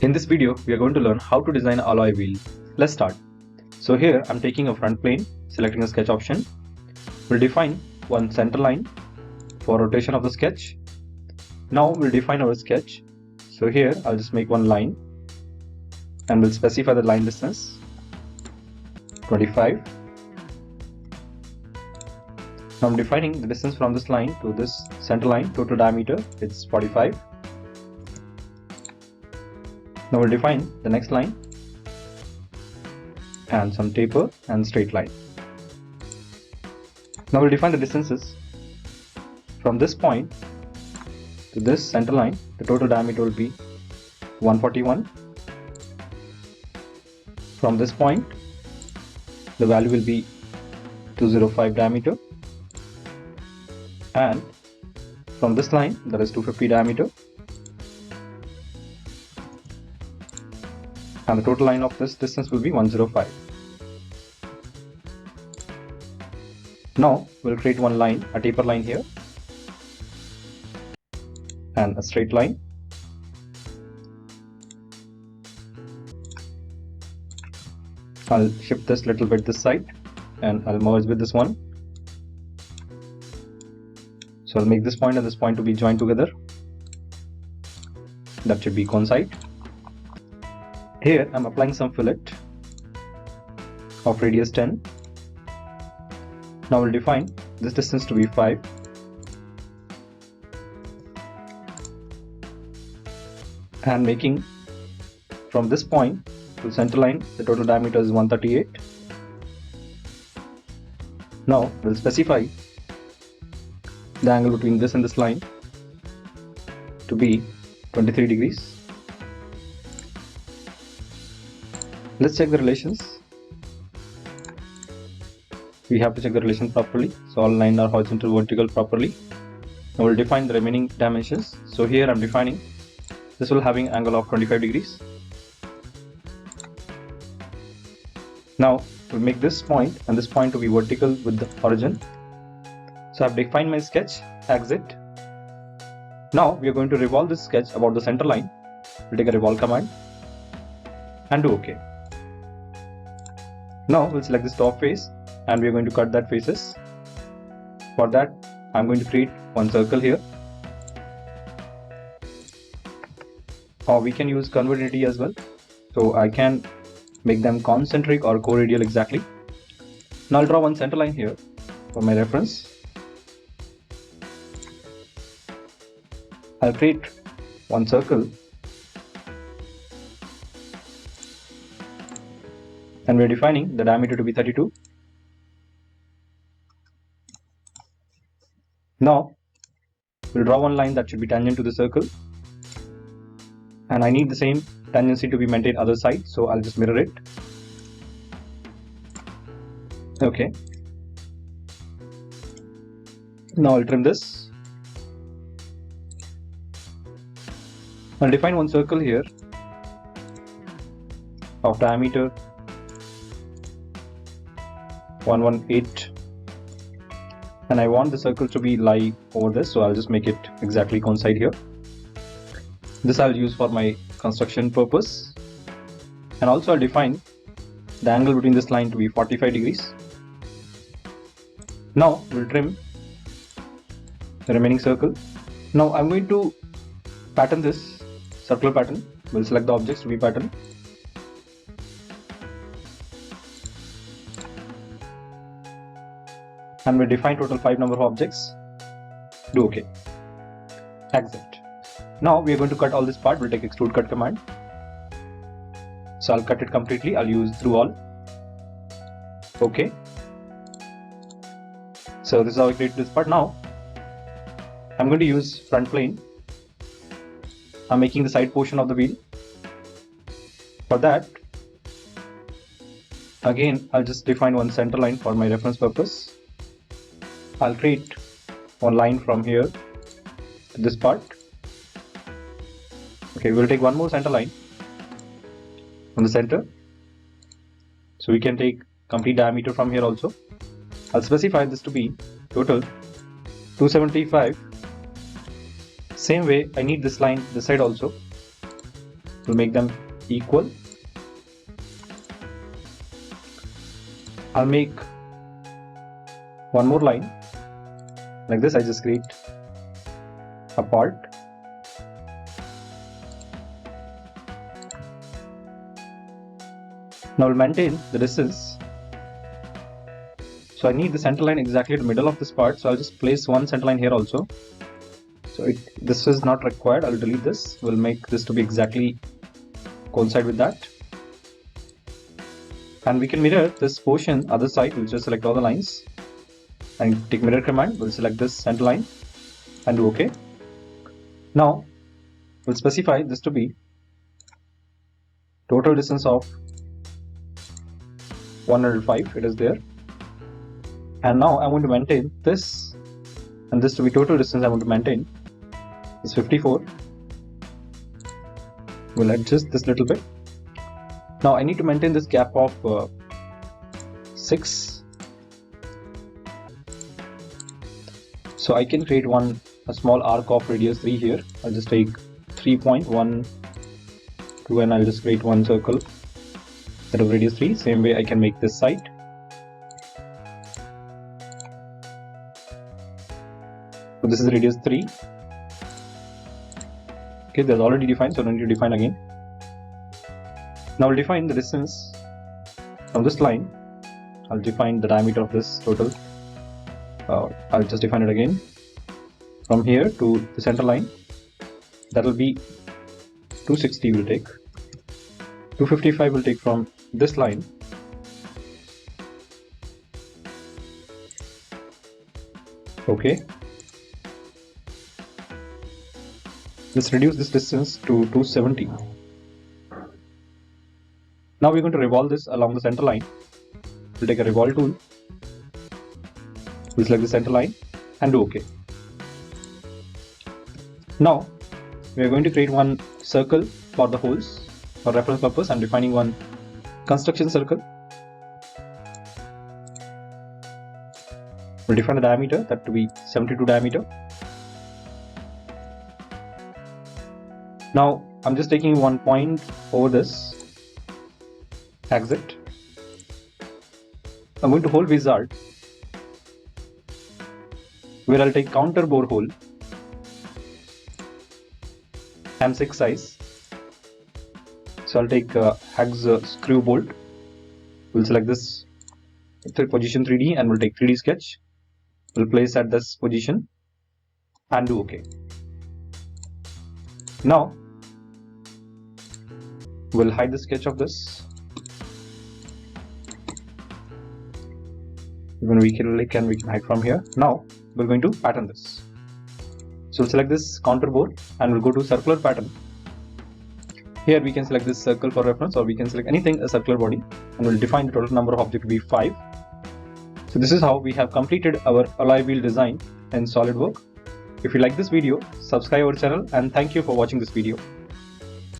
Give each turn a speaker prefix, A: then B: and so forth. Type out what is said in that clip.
A: In this video, we are going to learn how to design an alloy wheel. Let's start. So here I'm taking a front plane, selecting a sketch option. We'll define one center line for rotation of the sketch. Now we'll define our sketch. So here I'll just make one line and we'll specify the line distance 25. Now I'm defining the distance from this line to this center line, total diameter, it's 45. Now we'll define the next line and some taper and straight line. Now we'll define the distances from this point to this center line. The total diameter will be 141. From this point, the value will be 205 diameter, and from this line, that is 250 diameter, and the total line of this distance will be 105. Now we'll create one line, a taper line here, and a straight line. I'll shift this little bit this side and I'll merge with this one. So I'll make this point and this point to be joined together. That should be coincide. Here I'm applying some fillet of radius 10. Now we'll define this distance to be 5. And making from this point to center line, the total diameter is 138. Now we'll specify the angle between this and this line to be 23 degrees. Let's check the relations. We have to check the relation properly. So all lines are horizontal, vertical properly. Now we'll define the remaining dimensions. So here I'm defining this will having angle of 25 degrees. Now we'll make this point and this point to be vertical with the origin. So I've defined my sketch, exit. Now we are going to revolve this sketch about the center line. We'll take a revolve command and do OK. Now we'll select this top face and we are going to cut that faces. For that I'm going to create one circle here. Or we can use convergent as well. So I can make them concentric or co-radial exactly. Now I'll draw one center line here for my reference. I'll create one circle and we're defining the diameter to be 32. Now we'll draw one line that should be tangent to the circle, and I need the same tangency to be maintained other side, so I'll just mirror it. Okay. Now I'll trim this. I'll define one circle here of diameter 118, and I want the circle to be lie over this, so I'll just make it exactly coincide here. This I'll use for my construction purpose, and also I'll define the angle between this line to be 45 degrees. Now we'll trim the remaining circle. Now I'm going to pattern this circular pattern. We'll select the objects to be pattern. And we'll define total 5 number of objects. Do OK. Exit. Now we are going to cut all this part. We'll take extrude cut command. So I'll cut it completely. I'll use through all. OK. So this is how I create this part. Now I'm going to use front plane. I'm making the side portion of the wheel. For that, again I'll just define one center line for my reference purpose. I'll create one line from here to this part. Okay, we'll take one more center line from the center. So we can take complete diameter from here also. I'll specify this to be total 275. Same way I need this line this side also. We'll make them equal. I'll make one more line like this. I just create a part. Now we'll maintain the distance. So I need the center line exactly in the middle of this part, so I'll just place one center line here also. So this is not required. I'll delete this. We'll make this to be exactly coincide with that. And we can mirror this portion other side. We'll just select all the lines and take mirror command. We'll select this center line and do OK. Now we'll specify this to be total distance of 105. It is there. And now I want to maintain this, and this to be total distance I want to maintain is 54. We'll adjust this little bit. Now I need to maintain this gap of 6. So I can create a small arc of radius 3 here. I'll just take 3.1, 2, and I'll just create one circle that of radius 3. Same way I can make this side. So this is radius 3. Okay, that's already defined, so I don't need to define again. Now I'll define the distance from this line. I'll define the diameter of this total. I'll just define it again. From here to the center line, that will be 260 will take. 255 will take from this line. Okay. Let's reduce this distance to 270. Now we're going to revolve this along the center line. We'll take a revolve tool. We'll select the center line and do OK. Now we are going to create one circle for the holes. For reference purpose, I'm defining one construction circle. We'll define the diameter, that to be 72 diameter. Now I'm just taking one point over this exit. I'm going to hole wizard, where I'll take counter bore hole, M6 size. So I'll take hex screw bolt. We'll select this position 3D and we'll take 3D sketch. We'll place at this position and do OK. Now we'll hide the sketch of this. Even we can hide from here. Now we're going to pattern this. So we'll select this counter bore and we'll go to circular pattern. Here we can select this circle for reference, or we can select anything a circular body, and we'll define the total number of objects to be 5. So this is how we have completed our alloy wheel design in SolidWorks. If you like this video, subscribe our channel, and thank you for watching this video.